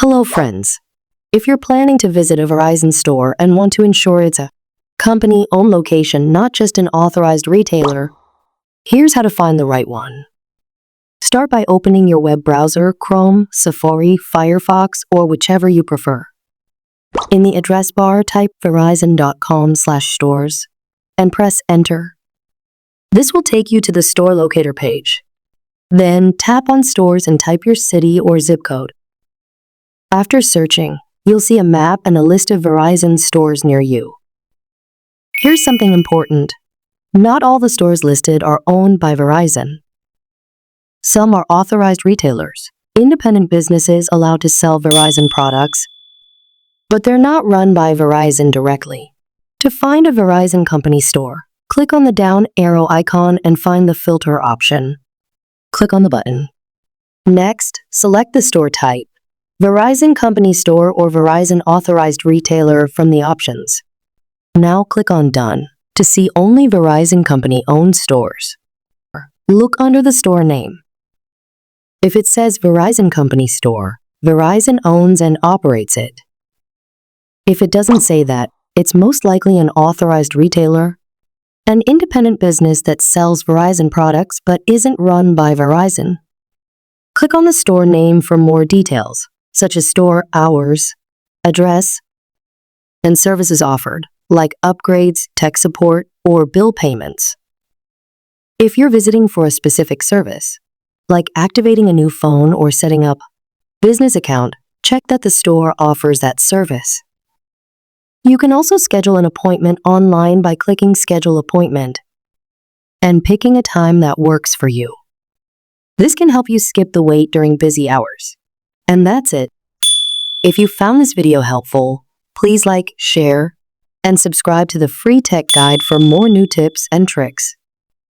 Hello friends. If you're planning to visit a Verizon store and want to ensure it's a company-owned location, not just an authorized retailer, here's how to find the right one. Start by opening your web browser, Chrome, Safari, Firefox, or whichever you prefer. In the address bar, type verizon.com/stores and press Enter. This will take you to the store locator page. Then tap on stores and type your city or zip code. After searching, you'll see a map and a list of Verizon stores near you. Here's something important. Not all the stores listed are owned by Verizon. Some are authorized retailers, independent businesses allowed to sell Verizon products, but they're not run by Verizon directly. To find a Verizon company store, click on the down arrow icon and find the filter option. Click on the button. Next, select the store type, Verizon Company Store or Verizon Authorized Retailer from the options. Now click on Done to see only Verizon Company-owned stores. Look under the store name. If it says Verizon Company Store, Verizon owns and operates it. If it doesn't say that, it's most likely an authorized retailer, an independent business that sells Verizon products but isn't run by Verizon. Click on the store name for more details, such as store hours, address, and services offered, like upgrades, tech support, or bill payments. If you're visiting for a specific service, like activating a new phone or setting up a business account, check that the store offers that service. You can also schedule an appointment online by clicking Schedule Appointment and picking a time that works for you. This can help you skip the wait during busy hours. And that's it. If you found this video helpful, please like, share, and subscribe to the free tech guide for more new tips and tricks.